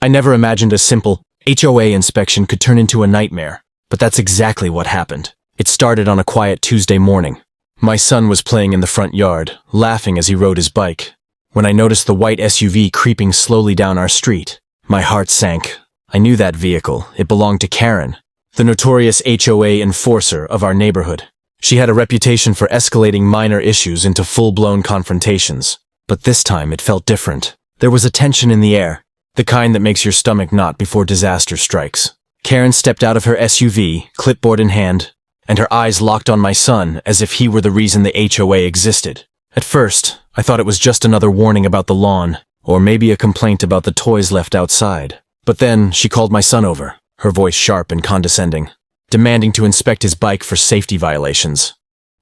I never imagined a simple HOA inspection could turn into a nightmare, but that's exactly what happened. It started on a quiet Tuesday morning. My son was playing in the front yard, laughing as he rode his bike. When I noticed the white SUV creeping slowly down our street, my heart sank. I knew that vehicle. It belonged to Karen, the notorious HOA enforcer of our neighborhood. She had a reputation for escalating minor issues into full-blown confrontations. But this time it felt different. There was a tension in the air, the kind that makes your stomach knot before disaster strikes. Karen stepped out of her SUV, clipboard in hand, and her eyes locked on my son as if he were the reason the HOA existed. At first, I thought it was just another warning about the lawn, or maybe a complaint about the toys left outside. But then she called my son over, her voice sharp and condescending, demanding to inspect his bike for safety violations.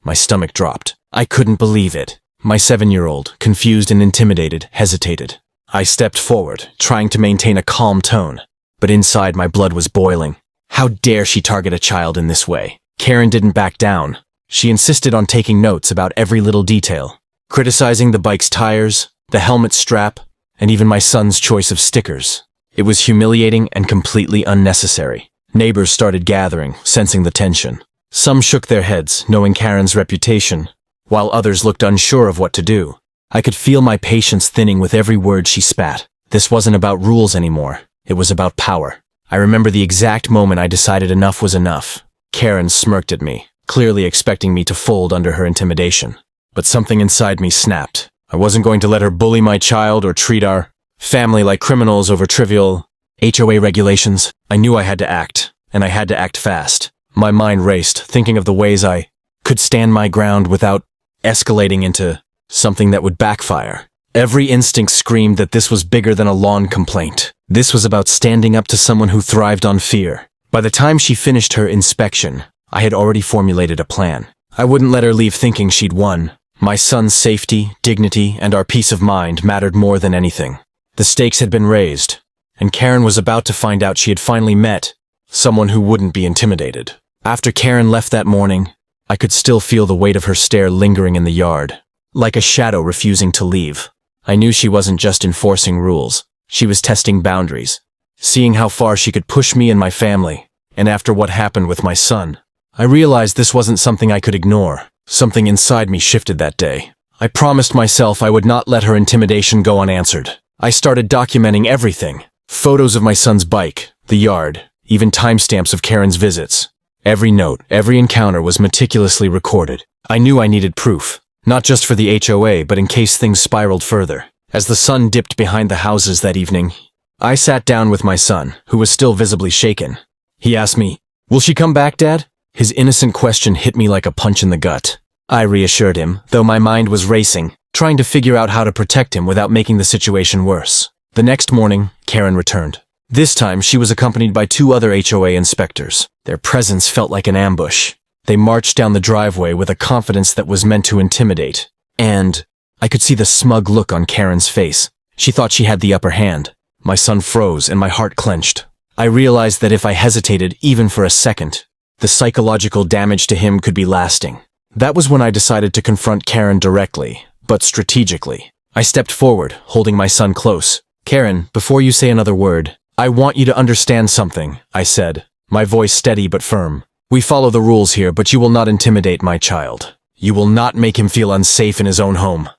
My stomach dropped. I couldn't believe it. My 7-year-old, confused and intimidated, hesitated. I stepped forward, trying to maintain a calm tone, but inside my blood was boiling. How dare she target a child in this way? Karen didn't back down. She insisted on taking notes about every little detail, criticizing the bike's tires, the helmet strap, and even my son's choice of stickers. It was humiliating and completely unnecessary. Neighbors started gathering, sensing the tension. Some shook their heads, knowing Karen's reputation, while others looked unsure of what to do. I could feel my patience thinning with every word she spat. This wasn't about rules anymore. It was about power. I remember the exact moment I decided enough was enough. Karen smirked at me, clearly expecting me to fold under her intimidation. But something inside me snapped. I wasn't going to let her bully my child or treat our family like criminals over trivial HOA regulations. I knew I had to act, and I had to act fast. My mind raced, thinking of the ways I could stand my ground without escalating into something that would backfire. Every instinct screamed that this was bigger than a lawn complaint. This was about standing up to someone who thrived on fear. By the time she finished her inspection, I had already formulated a plan. I wouldn't let her leave thinking she'd won. My son's safety, dignity, and our peace of mind mattered more than anything. The stakes had been raised, and Karen was about to find out she had finally met someone who wouldn't be intimidated. After Karen left that morning, I could still feel the weight of her stare lingering in the yard, like a shadow refusing to leave. I knew she wasn't just enforcing rules. She was testing boundaries, seeing how far she could push me and my family. And after what happened with my son, I realized this wasn't something I could ignore. Something inside me shifted that day. I promised myself I would not let her intimidation go unanswered. I started documenting everything. Photos of my son's bike, the yard, even timestamps of Karen's visits. Every note, every encounter was meticulously recorded. I knew I needed proof, not just for the HOA, but in case things spiraled further. As the sun dipped behind the houses that evening, I sat down with my son, who was still visibly shaken. He asked me, "Will she come back, Dad?" His innocent question hit me like a punch in the gut. I reassured him, though my mind was racing, trying to figure out how to protect him without making the situation worse. The next morning, Karen returned. This time, she was accompanied by 2 other HOA inspectors. Their presence felt like an ambush. They marched down the driveway with a confidence that was meant to intimidate. And I could see the smug look on Karen's face. She thought she had the upper hand. My son froze and my heart clenched. I realized that if I hesitated even for a second, the psychological damage to him could be lasting. That was when I decided to confront Karen directly, but strategically. I stepped forward, holding my son close. "Karen, before you say another word, I want you to understand something," I said, my voice steady but firm. "We follow the rules here, but you will not intimidate my child. You will not make him feel unsafe in his own home."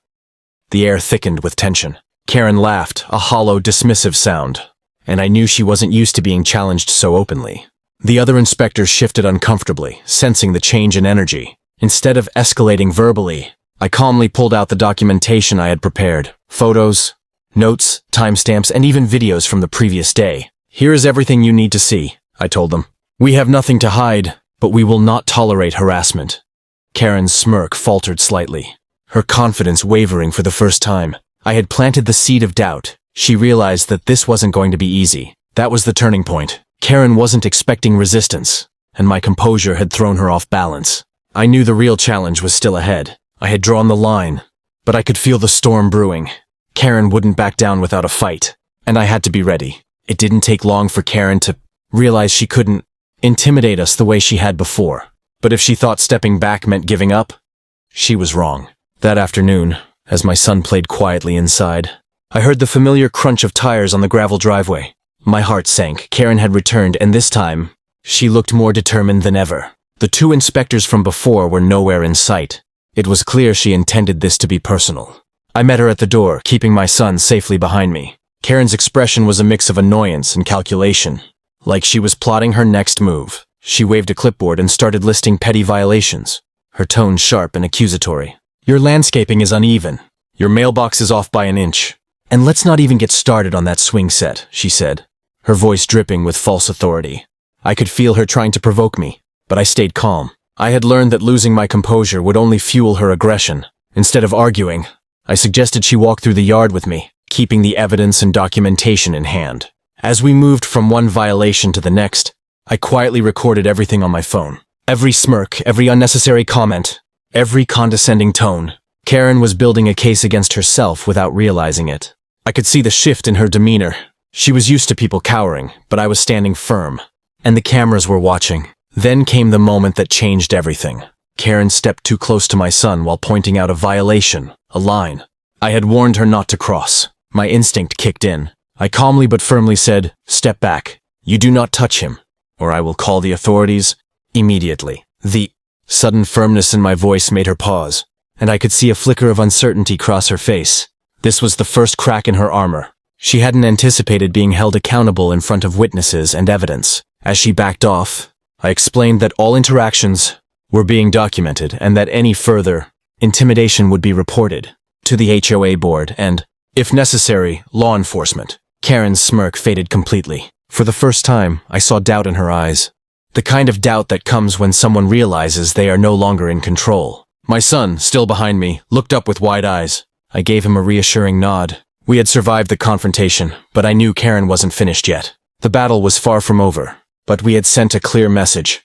The air thickened with tension. Karen laughed, a hollow, dismissive sound, and I knew she wasn't used to being challenged so openly. The other inspectors shifted uncomfortably, sensing the change in energy. Instead of escalating verbally, I calmly pulled out the documentation I had prepared. Photos, notes, timestamps, and even videos from the previous day. "Here is everything you need to see," I told them. "We have nothing to hide, but we will not tolerate harassment." Karen's smirk faltered slightly, her confidence wavering for the first time. I had planted the seed of doubt. She realized that this wasn't going to be easy. That was the turning point. Karen wasn't expecting resistance, and my composure had thrown her off balance. I knew the real challenge was still ahead. I had drawn the line, but I could feel the storm brewing. Karen wouldn't back down without a fight, and I had to be ready. It didn't take long for Karen to realize she couldn't intimidate us the way she had before. But if she thought stepping back meant giving up, she was wrong. That afternoon, as my son played quietly inside, I heard the familiar crunch of tires on the gravel driveway. My heart sank. Karen had returned, and this time, she looked more determined than ever. The two inspectors from before were nowhere in sight. It was clear she intended this to be personal. I met her at the door, keeping my son safely behind me. Karen's expression was a mix of annoyance and calculation, like she was plotting her next move. She waved a clipboard and started listing petty violations, her tone sharp and accusatory. Your landscaping is uneven. Your mailbox is off by an inch. And let's not even get started on that swing set, she said, her voice dripping with false authority. I could feel her trying to provoke me, but I stayed calm. I had learned that losing my composure would only fuel her aggression. Instead of arguing, I suggested she walk through the yard with me, keeping the evidence and documentation in hand. As we moved from one violation to the next, I quietly recorded everything on my phone. Every smirk, every unnecessary comment, every condescending tone. Karen was building a case against herself without realizing it. I could see the shift in her demeanor. She was used to people cowering, but I was standing firm. And the cameras were watching. Then came the moment that changed everything. Karen stepped too close to my son while pointing out a violation, a line. I had warned her not to cross. My instinct kicked in. I calmly but firmly said, "Step back. You do not touch him, or I will call the authorities immediately." The sudden firmness in my voice made her pause, and I could see a flicker of uncertainty cross her face. This was the first crack in her armor. She hadn't anticipated being held accountable in front of witnesses and evidence. As she backed off, I explained that all interactions were being documented and that any further intimidation would be reported to the HOA board and, if necessary, law enforcement. Karen's smirk faded completely. For the first time, I saw doubt in her eyes. The kind of doubt that comes when someone realizes they are no longer in control. My son, still behind me, looked up with wide eyes. I gave him a reassuring nod. We had survived the confrontation, but I knew Karen wasn't finished yet. The battle was far from over, but we had sent a clear message.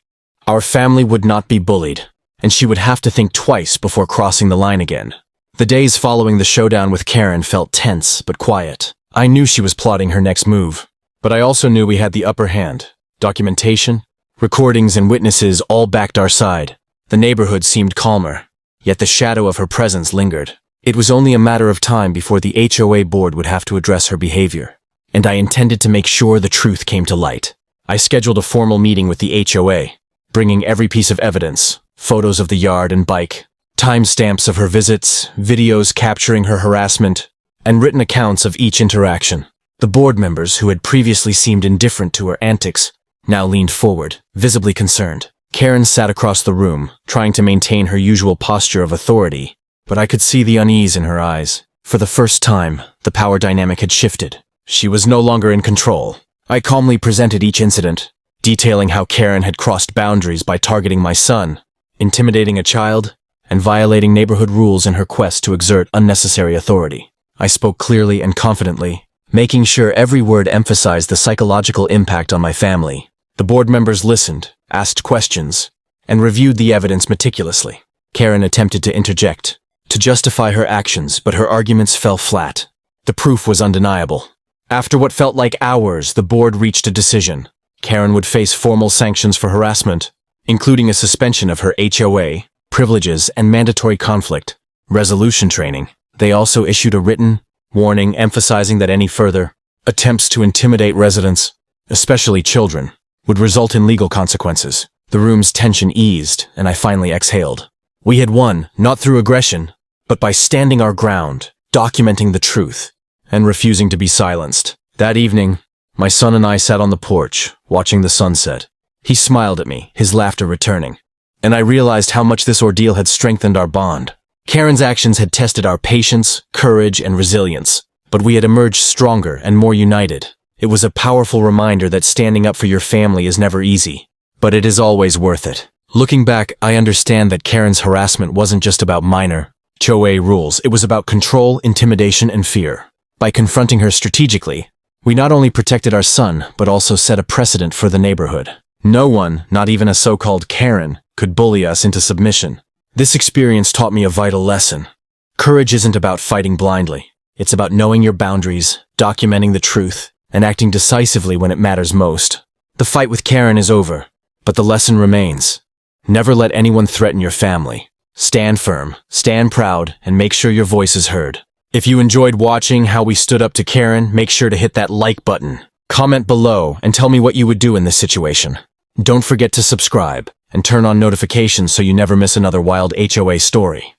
Our family would not be bullied, and she would have to think twice before crossing the line again. The days following the showdown with Karen felt tense but quiet. I knew she was plotting her next move, but I also knew we had the upper hand. Documentation, recordings, and witnesses all backed our side. The neighborhood seemed calmer, yet the shadow of her presence lingered. It was only a matter of time before the HOA board would have to address her behavior, and I intended to make sure the truth came to light. I scheduled a formal meeting with the HOA, bringing every piece of evidence, photos of the yard and bike, timestamps of her visits, videos capturing her harassment, and written accounts of each interaction. The board members, who had previously seemed indifferent to her antics, now leaned forward, visibly concerned. Karen sat across the room, trying to maintain her usual posture of authority, but I could see the unease in her eyes. For the first time, the power dynamic had shifted. She was no longer in control. I calmly presented each incident, detailing how Karen had crossed boundaries by targeting my son, intimidating a child, and violating neighborhood rules in her quest to exert unnecessary authority. I spoke clearly and confidently, making sure every word emphasized the psychological impact on my family. The board members listened, asked questions, and reviewed the evidence meticulously. Karen attempted to interject, to justify her actions, but her arguments fell flat. The proof was undeniable. After what felt like hours, the board reached a decision. Karen would face formal sanctions for harassment, including a suspension of her HOA, privileges, and mandatory conflict resolution training. They also issued a written warning emphasizing that any further attempts to intimidate residents, especially children, would result in legal consequences. The room's tension eased, and I finally exhaled. We had won, not through aggression, but by standing our ground, documenting the truth, and refusing to be silenced. That evening, my son and I sat on the porch, watching the sunset. He smiled at me, his laughter returning, and I realized how much this ordeal had strengthened our bond. Karen's actions had tested our patience, courage, and resilience, but we had emerged stronger and more united. It was a powerful reminder that standing up for your family is never easy, but it is always worth it. Looking back, I understand that Karen's harassment wasn't just about minor HOA rules. It was about control, intimidation, and fear. By confronting her strategically, we not only protected our son, but also set a precedent for the neighborhood. No one, not even a so-called Karen, could bully us into submission. This experience taught me a vital lesson. Courage isn't about fighting blindly. It's about knowing your boundaries, documenting the truth, and acting decisively when it matters most. The fight with Karen is over, but the lesson remains. Never let anyone threaten your family. Stand firm, stand proud, and make sure your voice is heard. If you enjoyed watching how we stood up to Karen, make sure to hit that like button Comment below and tell me what you would do in this situation. Don't forget to subscribe and turn on notifications so you never miss another wild HOA story.